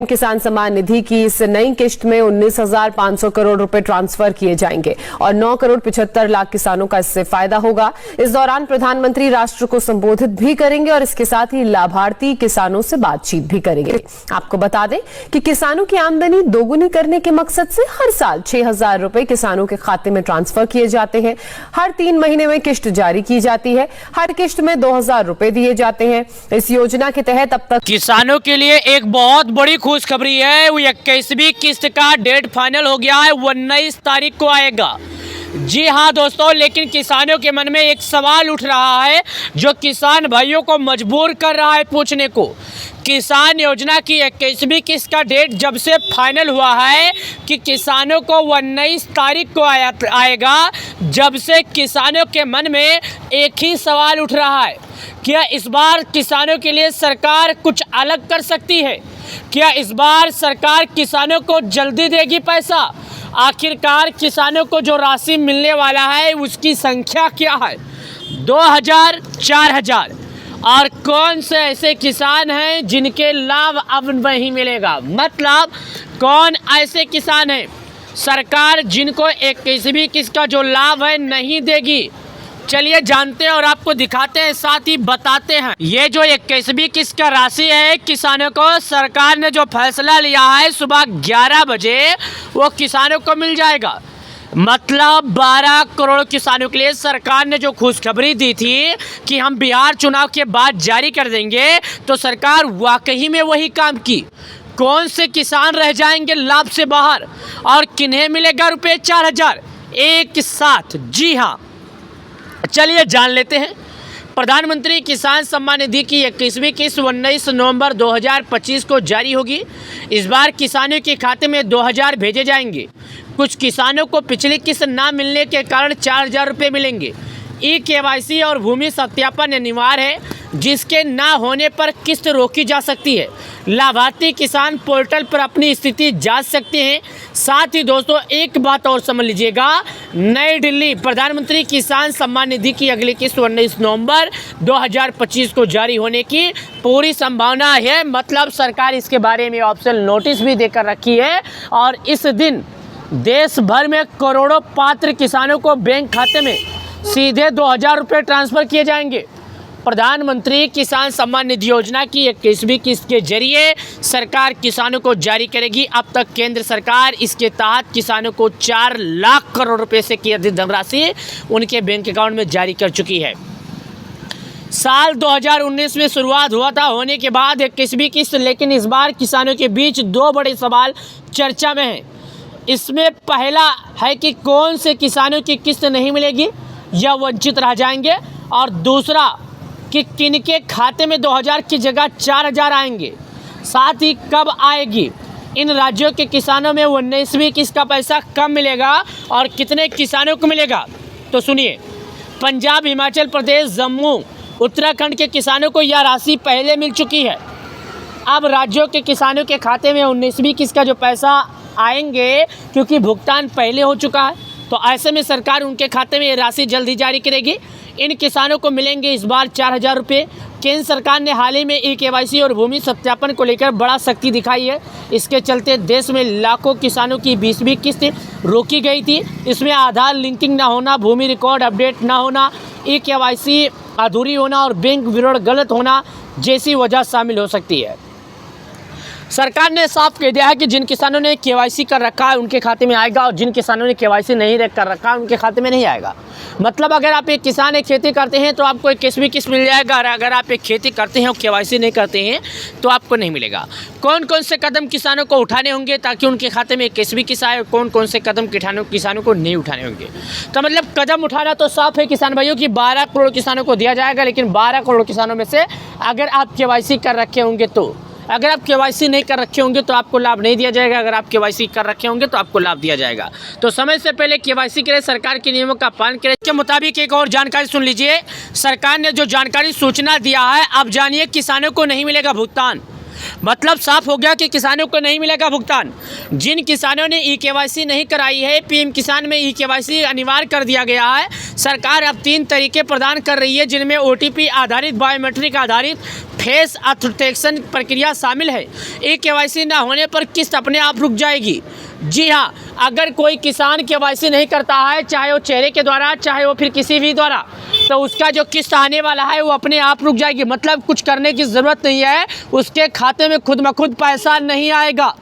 किसान सम्मान निधि की इस नई किश्त में 19,500 करोड़ रुपए ट्रांसफर किए जाएंगे और 9 करोड़ 75 लाख किसानों का इससे फायदा होगा। इस दौरान प्रधानमंत्री राष्ट्र को संबोधित भी करेंगे और इसके साथ ही लाभार्थी किसानों से बातचीत भी करेंगे। आपको बता दें कि किसानों की आमदनी दोगुनी करने के मकसद से हर साल 6,000 रुपए किसानों के खाते में ट्रांसफर किए जाते हैं। हर 3 महीने में किश्त जारी की जाती है। हर किश्त में 2,000 रुपए दिए जाते हैं। इस योजना के तहत अब तक किसानों के लिए एक बहुत बड़ी खुशखबरी है। वो 21वीं किस्त का डेट फाइनल हो गया है, 19 तारीख को आएगा। जी हाँ दोस्तों, लेकिन किसानों के मन में एक सवाल उठ रहा है जो किसान भाइयों को मजबूर कर रहा है पूछने को। किसान योजना की 21वीं किस्त का डेट जब से फाइनल हुआ है कि किसानों को 19 तारीख को आएगा, जब से किसानों के मन में एक ही सवाल उठ रहा है, क्या इस बार किसानों के लिए सरकार कुछ अलग कर सकती है? क्या इस बार सरकार किसानों को जल्दी देगी पैसा? आखिरकार किसानों को जो राशि मिलने वाला है उसकी संख्या क्या है? 2,000, 4,000? और कौन से ऐसे किसान हैं जिनके लाभ अब नहीं मिलेगा? मतलब कौन ऐसे किसान हैं सरकार जिनको 21वीं किस्त का जो लाभ है नहीं देगी? चलिए जानते हैं और आपको दिखाते हैं, साथ ही बताते हैं। ये जो 21वीं किस्त का राशि है, किसानों को सरकार ने जो फैसला लिया है सुबह 11 बजे वो किसानों को मिल जाएगा। मतलब 12 करोड़ किसानों के लिए सरकार ने जो खुशखबरी दी थी कि हम बिहार चुनाव के बाद जारी कर देंगे, तो सरकार वाकई में वही काम की। कौन से किसान रह जाएंगे लाभ से बाहर और किन्हें मिलेगा रुपये 4,000 एक साथ? जी हाँ, चलिए जान लेते हैं। प्रधानमंत्री किसान सम्मान निधि की 21वीं किस्त 19 नवंबर 2025 को जारी होगी। इस बार किसानों के खाते में 2,000 भेजे जाएंगे। कुछ किसानों को पिछली किस्त ना मिलने के कारण 4,000 रुपये मिलेंगे। KYC और भूमि सत्यापन अनिवार्य है, जिसके ना होने पर किस्त रोकी जा सकती है। लाभार्थी किसान पोर्टल पर अपनी स्थिति जांच सकते हैं। साथ ही दोस्तों एक बात और समझ लीजिएगा, नई दिल्ली प्रधानमंत्री किसान सम्मान निधि की अगली किस्त 19 नवंबर 2025 को जारी होने की पूरी संभावना है। मतलब सरकार इसके बारे में ऑप्शन नोटिस भी देकर रखी है और इस दिन देश भर में करोड़ों पात्र किसानों को बैंक खाते में सीधे 2,000 रुपये ट्रांसफ़र किए जाएंगे। प्रधानमंत्री किसान सम्मान निधि योजना की 21वीं किस्त के जरिए सरकार किसानों को जारी करेगी। अब तक केंद्र सरकार इसके तहत किसानों को 4 लाख करोड़ रुपए से की अधिक धनराशि उनके बैंक अकाउंट में जारी कर चुकी है। साल 2019 में शुरुआत हुआ था होने के बाद 21वीं किस्त, लेकिन इस बार किसानों के बीच 2 बड़े सवाल चर्चा में हैं। इसमें पहला है कि कौन से किसानों की किस्त नहीं मिलेगी या वंचित रह जाएंगे, और दूसरा कि किनके खाते में 2,000 की जगह 4,000 आएंगे, साथ ही कब आएगी। इन राज्यों के किसानों में 19वीं किस्त का पैसा कब मिलेगा और कितने किसानों को मिलेगा? तो सुनिए, पंजाब, हिमाचल प्रदेश, जम्मू, उत्तराखंड के किसानों को यह राशि पहले मिल चुकी है। अब राज्यों के किसानों के खाते में 19वीं किस्त का जो पैसा आएंगे, क्योंकि भुगतान पहले हो चुका है, तो ऐसे में सरकार उनके खाते में ये राशि जल्द ही जारी करेगी। इन किसानों को मिलेंगे इस बार 4,000 रुपये। केंद्र सरकार ने हाल ही में KYC और भूमि सत्यापन को लेकर बड़ा सख्ती दिखाई है। इसके चलते देश में लाखों किसानों की 20वीं किस्त रोकी गई थी। इसमें आधार लिंकिंग ना होना, भूमि रिकॉर्ड अपडेट ना होना, KYC अधूरी होना और बैंक विवरण गलत होना जैसी वजह शामिल हो सकती है। सरकार ने साफ कह दिया है कि जिन किसानों ने KYC कर रखा है उनके खाते में आएगा और जिन किसानों ने KYC नहीं कर रखा है उनके खाते में नहीं आएगा। मतलब अगर आप एक किसान एक खेती करते हैं तो आपको 21वीं किस्त मिल जाएगा, और अगर आप एक खेती करते हैं और KYC नहीं करते हैं तो आपको नहीं मिलेगा। कौन कौन से कदम किसानों को उठाने होंगे ताकि उनके खाते में 21वीं किस्त आए, कौन कौन से कदम किसानों को नहीं उठाने होंगे? तो मतलब कदम उठाना तो साफ है किसान भाइयों की 12 करोड़ किसानों को दिया जाएगा, लेकिन 12 करोड़ किसानों में से अगर आप KYC कर रखे होंगे तो, अगर आप KYC नहीं कर रखे होंगे तो आपको लाभ नहीं दिया जाएगा, अगर आप KYC कर रखे होंगे तो आपको लाभ दिया जाएगा। तो समय से पहले KYC करें, सरकार के नियमों का पालन करें। इसके मुताबिक एक और जानकारी सुन लीजिए। सरकार ने जो जानकारी सूचना दिया है, अब जानिए किसानों को नहीं मिलेगा भुगतान। मतलब साफ हो गया कि किसानों को नहीं मिलेगा भुगतान। जिन किसानों ने ई-केवाईसी नहीं कराई है, पीएम किसान में ई-केवाईसी अनिवार्य कर दिया गया है। सरकार अब 3 तरीके प्रदान कर रही है, जिनमें ओटीपी आधारित, बायोमेट्रिक आधारित, फेस ऑथेंटिकेशन प्रक्रिया शामिल है। ई-केवाईसी ना होने पर किस्त अपने आप रुक जाएगी। जी हाँ, अगर कोई किसान केवाईसी नहीं करता है, चाहे वो चेहरे के द्वारा, चाहे वो फिर किसी भी द्वारा, तो उसका जो किस्त आने वाला है वो अपने आप रुक जाएगी। मतलब कुछ करने की ज़रूरत नहीं है, उसके खाते में खुद ब खुद पैसा नहीं आएगा।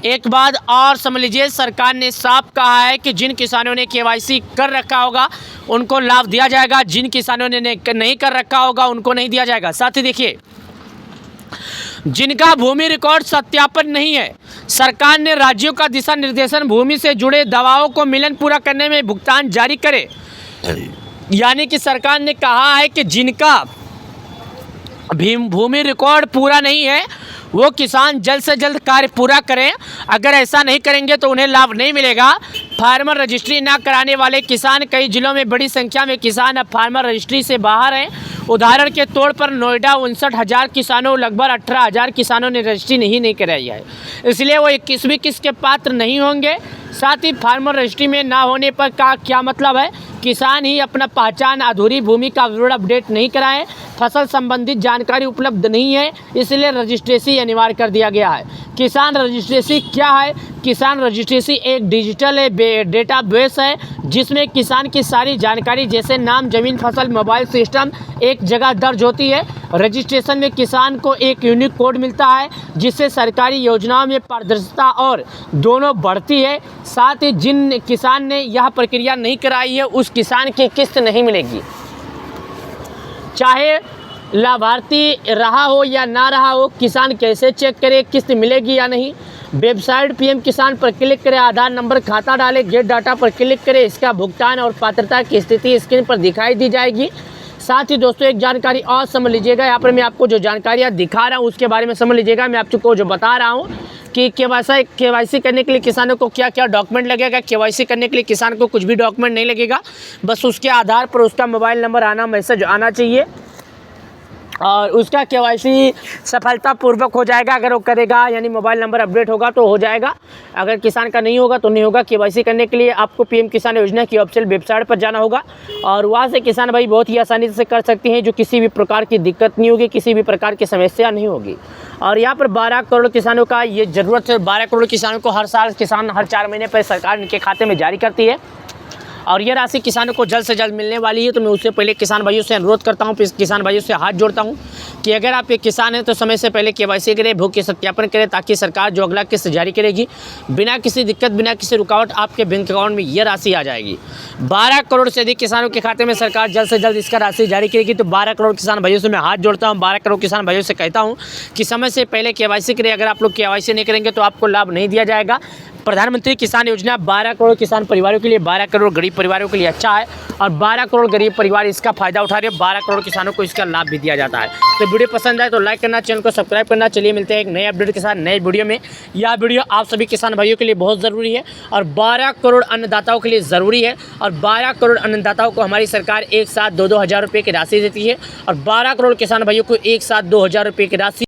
एक बात और समझ लीजिए, सरकार ने साफ कहा है कि जिन किसानों ने केवाईसी कर रखा होगा उनको लाभ दिया जाएगा, जिन किसानों ने नहीं कर रखा होगा उनको नहीं दिया जाएगा। साथ ही देखिए, जिनका भूमि रिकॉर्ड सत्यापन नहीं है, सरकार ने राज्यों का दिशा निर्देशन भूमि से जुड़े दावाओं को मिलन पूरा करने में भुगतान जारी करे। यानी कि सरकार ने कहा है कि जिनका भूमि रिकॉर्ड पूरा नहीं है वो किसान जल्द से जल्द कार्य पूरा करें। अगर ऐसा नहीं करेंगे तो उन्हें लाभ नहीं मिलेगा। फार्मर रजिस्ट्री ना कराने वाले किसान, कई जिलों में बड़ी संख्या में किसान अब फार्मर रजिस्ट्री से बाहर हैं। उदाहरण के तौर पर नोएडा 59,000 किसानों, लगभग 18,000 किसानों ने रजिस्ट्री नहीं कराई है, इसलिए वो 21वीं किस्त के पात्र नहीं होंगे। साथ ही फार्मर रजिस्ट्री में ना होने पर का क्या मतलब है, किसान ही अपना पहचान, अधूरी भूमि का विवरण अपडेट नहीं कराएं, फसल संबंधित जानकारी उपलब्ध नहीं है, इसलिए रजिस्ट्रेशन अनिवार्य कर दिया गया है। किसान रजिस्ट्रेशन क्या है? किसान रजिस्ट्रेशन एक डिजिटल डेटाबेस है जिसमें किसान की सारी जानकारी जैसे नाम, जमीन, फसल, मोबाइल सिस्टम एक जगह दर्ज होती है। रजिस्ट्रेशन में किसान को एक यूनिक कोड मिलता है जिससे सरकारी योजनाओं में पारदर्शिता और दोनों बढ़ती है। साथ ही जिन किसान ने यह प्रक्रिया नहीं कराई है उस किसान की किस्त नहीं मिलेगी। चाहे लाभार्थी रहा हो या ना रहा हो, किसान कैसे चेक करे किस्त मिलेगी या नहीं? वेबसाइट पीएम किसान पर क्लिक करें, आधार नंबर, खाता डालें, गेट डाटा पर क्लिक करें। इसका भुगतान और पात्रता की स्थिति स्क्रीन पर दिखाई दी जाएगी। साथ ही दोस्तों एक जानकारी और समझ लीजिएगा, यहाँ पर मैं आपको जो जानकारियाँ दिखा रहा हूँ उसके बारे में समझ लीजिएगा। मैं आपको जो बता रहा हूँ कि केवाईसी करने के लिए किसानों को क्या क्या डॉक्यूमेंट लगेगा। केवाईसी करने के लिए किसान को कुछ भी डॉक्यूमेंट नहीं लगेगा, बस उसके आधार पर उसका मोबाइल नंबर मैसेज आना चाहिए और उसका केवाईसी सफलतापूर्वक हो जाएगा। अगर वो करेगा यानी मोबाइल नंबर अपडेट होगा तो हो जाएगा, अगर किसान का नहीं होगा तो नहीं होगा। केवाईसी करने के लिए आपको पीएम किसान योजना की ऑफिशियल वेबसाइट पर जाना होगा और वहाँ से किसान भाई बहुत ही आसानी से कर सकते हैं, जो किसी भी प्रकार की दिक्कत नहीं होगी, किसी भी प्रकार की समस्या नहीं होगी। और यहाँ पर 12 करोड़ किसानों का ये ज़रूरत है। 12 करोड़ किसानों को हर साल किसान हर 4 महीने पर सरकार इनके खाते में जारी करती है और ये राशि किसानों को जल्द से जल्द मिलने वाली है। तो मैं उससे पहले किसान भाइयों से अनुरोध करता हूँ, किसान भाइयों से हाथ जोड़ता हूँ कि अगर आप एक किसान हैं तो समय से पहले केवाईसी करें, भूख के सत्यापन करें, ताकि सरकार जो अगला किस्त जारी करेगी बिना किसी दिक्कत, बिना किसी रुकावट आपके बैंक अकाउंट में ये राशि आ जाएगी। 12 करोड़ से अधिक किसानों के खाते में सरकार जल्द से जल्द इसका राशि जारी करेगी। तो 12 करोड़ किसान भाइयों से मैं हाथ जोड़ता हूँ, 12 करोड़ किसान भाइयों से कहता हूँ कि समय से पहले केवाईसी करें। अगर आप लोग केवाईसी नहीं करेंगे तो आपको लाभ नहीं दिया जाएगा। प्रधानमंत्री किसान योजना 12 करोड़ किसान परिवारों के लिए, 12 करोड़ गरीब परिवारों के लिए अच्छा है और 12 करोड़ गरीब परिवार इसका फायदा उठा रहे हैं। 12 करोड़ किसानों को इसका लाभ भी दिया जाता है। तो वीडियो पसंद आए तो लाइक करना, चैनल को सब्सक्राइब करना। चलिए मिलते हैं एक नए अपडेट के साथ नए वीडियो में। यह वीडियो आप सभी किसान भाइयों के लिए बहुत ज़रूरी है और 12 करोड़ अन्नदाताओं के लिए ज़रूरी है। और 12 करोड़ अन्नदाताओं को हमारी सरकार एक साथ 2-2 हज़ार रुपये की राशि देती है और 12 करोड़ किसान भाइयों को एक साथ 2 हज़ार रुपये की राशि